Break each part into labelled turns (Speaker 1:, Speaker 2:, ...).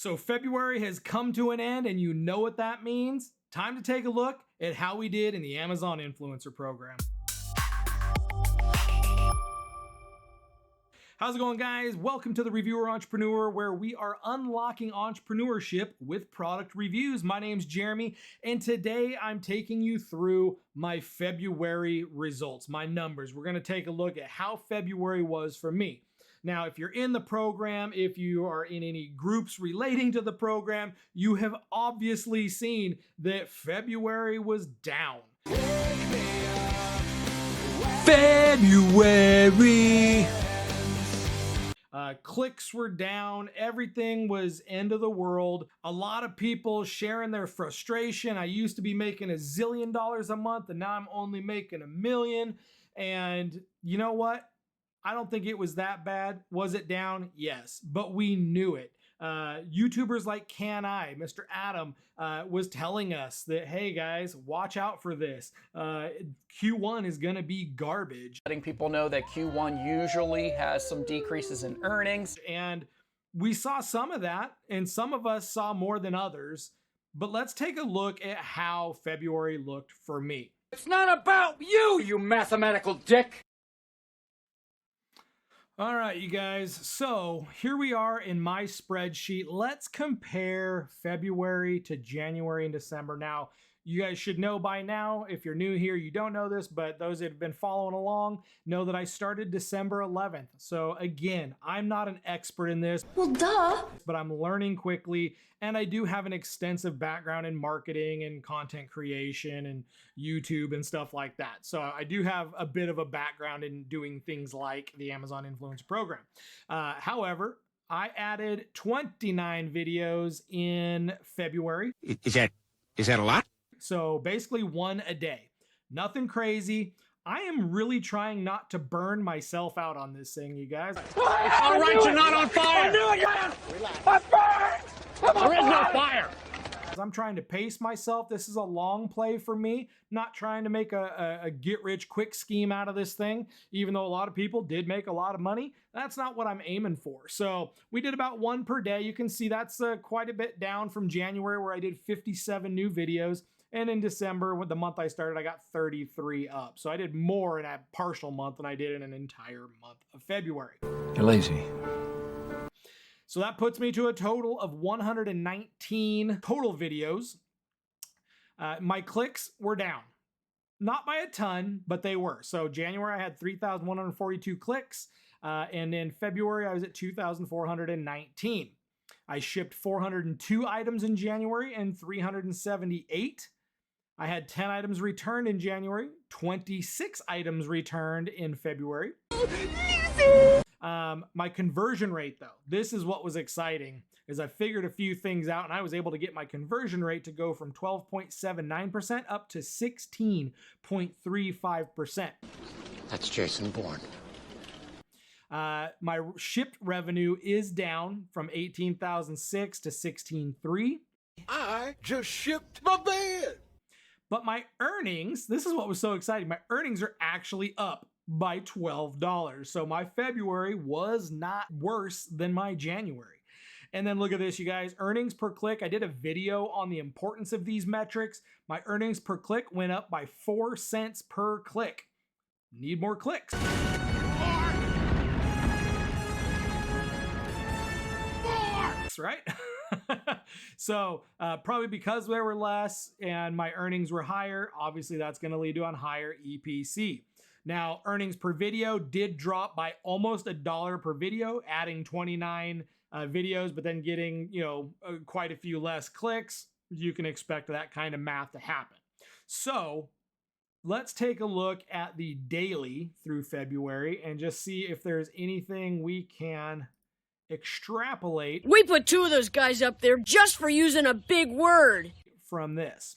Speaker 1: So February has come to an end, and you know what that means. Time to take a look at how we did in the Amazon Influencer Program. How's it going, guys? Welcome to the Reviewer Entrepreneur, where we are unlocking entrepreneurship with product reviews. My name's Jeremy, and today I'm taking you through my February results, my numbers. We're going to take a look at how February was for me. Now, if you're in the program, if you are in any groups relating to the program, you have obviously seen that February was down. February! Clicks were down. Everything was end of the world. A lot of people sharing their frustration. I used to be making $1 zillion a month, and now I'm only making $1 million. And you know what? I don't think it was that bad. Was it down? Yes, but we knew it. YouTubers like Can I, Mr. Adam, was telling us that, hey guys, watch out for this. Q1 is gonna be garbage.
Speaker 2: Letting people know that Q1 usually has some decreases in earnings.
Speaker 1: And we saw some of that, and some of us saw more than others. But let's take a look at how February looked for me.
Speaker 3: It's not about you, you mathematical dick!
Speaker 1: All right, you guys, so here we are in my spreadsheet. Let's compare February to January and December. Now, you guys should know by now, if you're new here, you don't know this, but those that have been following along know that I started December 11th. So again, I'm not an expert in this.
Speaker 4: Well, duh.
Speaker 1: But I'm learning quickly, and I do have an extensive background in marketing and content creation and YouTube and stuff like that. So I do have a bit of a background in doing things like the Amazon Influencer Program. However, I added 29 videos in February.
Speaker 5: Is that a lot?
Speaker 1: So basically one a day. Nothing crazy. I am really trying not to burn myself out on this thing, you guys.
Speaker 3: All right, you're not on fire! I knew it! I'm burned! There is no fire!
Speaker 1: I'm trying to pace myself. This is a long play for me, not trying to make a get-rich-quick scheme out of this thing, even though a lot of people did make a lot of money. That's not what I'm aiming for. So we did about one per day. You can see that's quite a bit down from January, where I did 57 new videos. And in December, with the month I started, I got 33 up. So I did more in a partial month than I did in an entire month of February.
Speaker 5: You're lazy.
Speaker 1: So that puts me to a total of 119 total videos. My clicks were down. Not by a ton, but they were. So January, I had 3,142 clicks. And in February, I was at 2,419. I shipped 402 items in January and 378. I had 10 items returned in January, 26 items returned in February. My conversion rate, though, this is what was exciting, is I figured a few things out, and I was able to get my conversion rate to go from 12.79% up to 16.35%.
Speaker 5: That's Jason Bourne.
Speaker 1: My shipped revenue is down from $18,006 to $16,300.
Speaker 3: I just shipped my bed!
Speaker 1: But my earnings, this is what was so exciting, my earnings are actually up by $12. So my February was not worse than my January. And then look at this, you guys, earnings per click. I did a video on the importance of these metrics. My earnings per click went up by 4 cents per click. Need more clicks. Right? So probably because there were less and my earnings were higher, obviously that's going to lead to a higher EPC. Now, earnings per video did drop by almost $1 per video, adding 29 videos, but then getting, quite a few less clicks. You can expect that kind of math to happen. So let's take a look at the daily through February and just see if there's anything we can extrapolate.
Speaker 4: We put 2 of those guys up there just for using a big word.
Speaker 1: From this.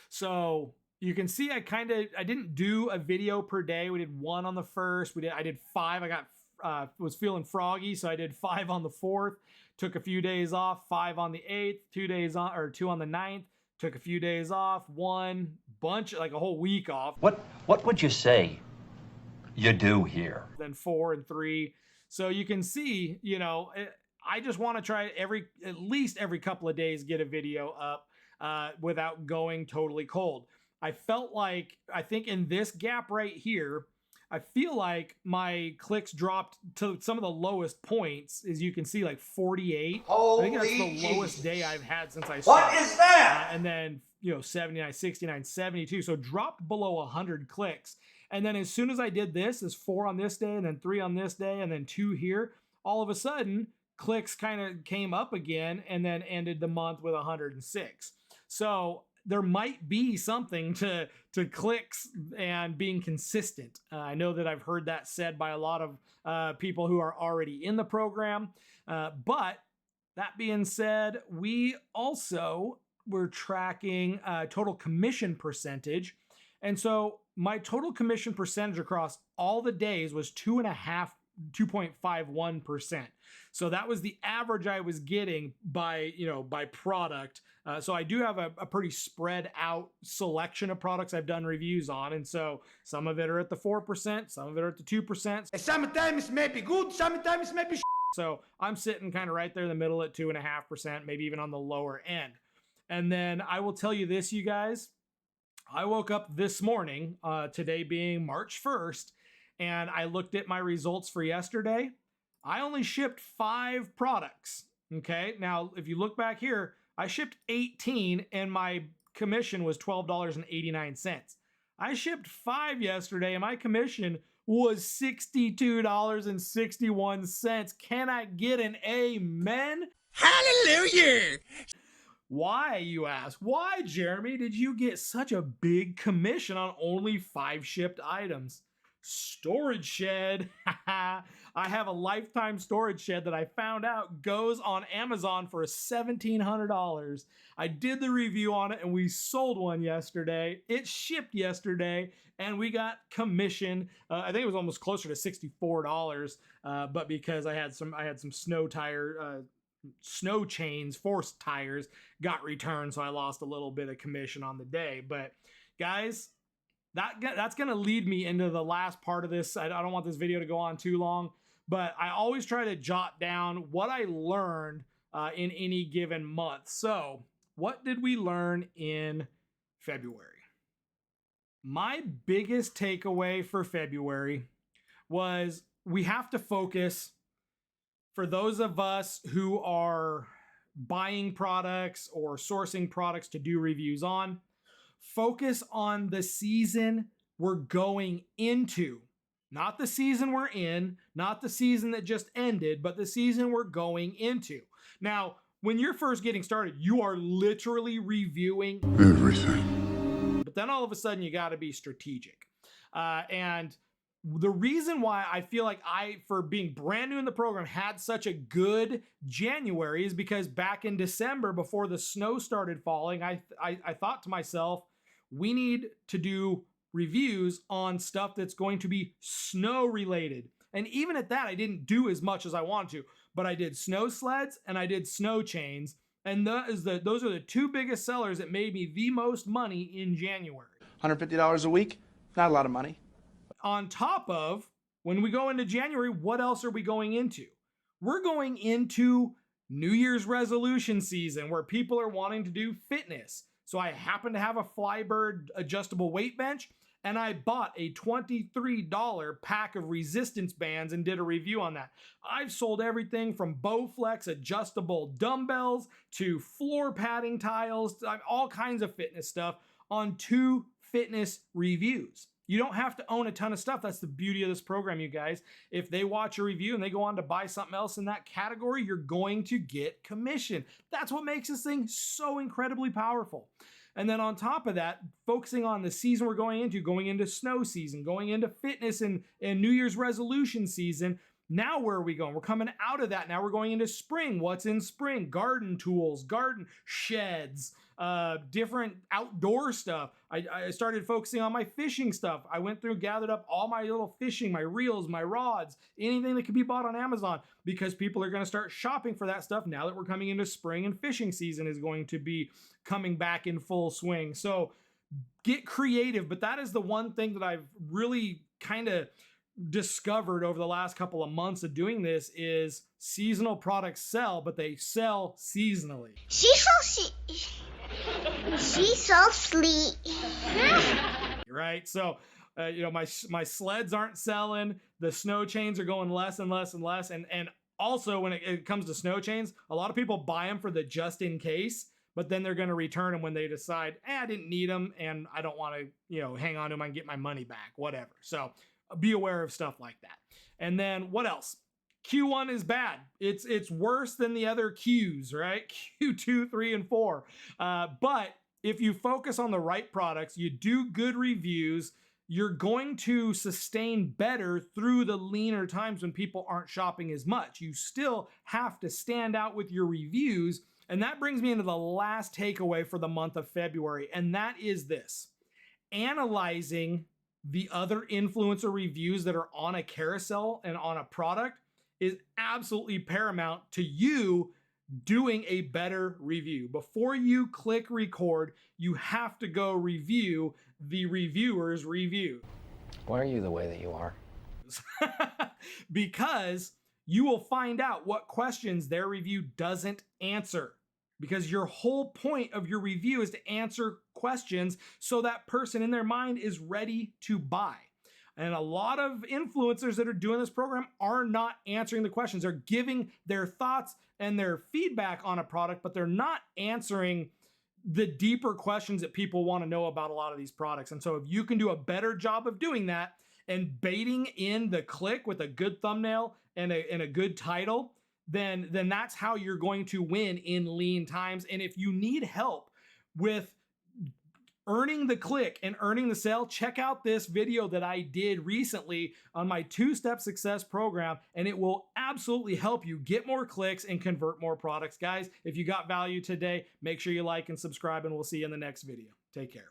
Speaker 1: So you can see I didn't do a video per day. We did 1 on the 1st. I did 5. I was feeling froggy, so I did 5 on the 4th. Took a few days off, 5 on the 8th, 2 on the 9th. Took a few days off, 1 bunch, like a whole week off.
Speaker 6: What would you say you do here?
Speaker 1: Then 4 and 3. So you can see, I just want to try at least every couple of days, get a video up without going totally cold. I think in this gap right here, I feel like my clicks dropped to some of the lowest points, as you can see, like 48. I think that's the lowest day I've had since I started.
Speaker 3: What is that?
Speaker 1: And then, 79, 69, 72. So dropped below 100 clicks. And then as soon as I did this, is 4 on this day, and then 3 on this day, and then 2 here, all of a sudden, clicks kind of came up again and then ended the month with 106. So there might be something to clicks and being consistent. I know that I've heard that said by a lot of people who are already in the program. But that being said, we also were tracking total commission percentage. And so my total commission percentage across all the days was 2.51%. So that was the average I was getting by product. So I do have a pretty spread out selection of products I've done reviews on. And so some of it are at the 4%, some of it are at the 2%.
Speaker 3: Sometimes it may be good, sometimes it may be
Speaker 1: So I'm sitting kind of right there in the middle at 2.5%, maybe even on the lower end. And then I will tell you this, you guys, I woke up this morning, today being March 1st, and I looked at my results for yesterday. I only shipped 5 products. Okay. Now, if you look back here, I shipped 18 and my commission was $12.89. I shipped 5 yesterday and my commission was $62.61. Can I get an amen?
Speaker 5: Hallelujah!
Speaker 1: Why, you ask? Why, Jeremy, did you get such a big commission on only 5 shipped items? Storage shed. I have a lifetime storage shed that I found out goes on Amazon for $1,700. I did the review on it and we sold one yesterday. It shipped yesterday and we got commission. I think it was almost closer to $64, but because I had some snow chains, forced tires, got returned, so I lost a little bit of commission on the day. But guys, that's going to lead me into the last part of this. I don't want this video to go on too long, but I always try to jot down what I learned in any given month. So what did we learn in February? My biggest takeaway for February was we have to focus. For those of us who are buying products or sourcing products to do reviews on, focus on the season we're going into. Not the season we're in, not the season that just ended, but the season we're going into. Now, when you're first getting started, you are literally reviewing
Speaker 5: Everything.
Speaker 1: But then all of a sudden, you got to be strategic. And the reason why I feel like for being brand new in the program, had such a good January is because back in December, before the snow started falling, I thought to myself, we need to do reviews on stuff that's going to be snow related. And even at that, I didn't do as much as I wanted to, but I did snow sleds and I did snow chains. And those are the 2 biggest sellers that made me the most money in January.
Speaker 7: $150 a week, not a lot of money.
Speaker 1: On top of, when we go into January, what else are we going into? We're going into New Year's resolution season where people are wanting to do fitness. So I happen to have a Flybird adjustable weight bench, and I bought a $23 pack of resistance bands and did a review on that. I've sold everything from Bowflex adjustable dumbbells to floor padding tiles, all kinds of fitness stuff on 2 fitness reviews. You don't have to own a ton of stuff. That's the beauty of this program, you guys. If they watch a review and they go on to buy something else in that category, you're going to get commission. That's what makes this thing so incredibly powerful. And then on top of that, focusing on the season we're going into snow season, going into fitness and New Year's resolution season. Now where are we going? We're coming out of that. Now we're going into spring. What's in spring? Garden tools, garden sheds, different outdoor stuff. I started focusing on my fishing stuff. I went through, gathered up all my little fishing, my reels, my rods, anything that could be bought on Amazon, because people are going to start shopping for that stuff now that we're coming into spring and fishing season is going to be coming back in full swing. So get creative, but that is the one thing that I've really kind of discovered over the last couple of months of doing this is seasonal products sell, but they sell seasonally.
Speaker 8: She's so sweet.
Speaker 1: Right? So, my sleds aren't selling. The snow chains are going less and less and less. And also when it comes to snow chains, a lot of people buy them for the just in case, but then they're going to return them when they decide, I didn't need them and I don't want to, hang on to them and get my money back, whatever. So be aware of stuff like that. And then what else? Q1 is bad. It's worse than the other Qs, right? Q2, 3, and 4. But if you focus on the right products, you do good reviews, you're going to sustain better through the leaner times when people aren't shopping as much. You still have to stand out with your reviews. And that brings me into the last takeaway for the month of February. And that is this: analyzing the other influencer reviews that are on a carousel and on a product is absolutely paramount to you doing a better review. Before you click record, you have to go review the reviewer's review.
Speaker 2: Why are you the way that you are?
Speaker 1: Because you will find out what questions their review doesn't answer. Because your whole point of your review is to answer questions so that person in their mind is ready to buy. And a lot of influencers that are doing this program are not answering the questions. They're giving their thoughts and their feedback on a product, but they're not answering the deeper questions that people want to know about a lot of these products. And so if you can do a better job of doing that and baiting in the click with a good thumbnail and a good title, then that's how you're going to win in lean times. And if you need help with earning the click and earning the sale, check out this video that I did recently on my 2-step success program, and it will absolutely help you get more clicks and convert more products. Guys, if you got value today, make sure you like and subscribe, and we'll see you in the next video. Take care.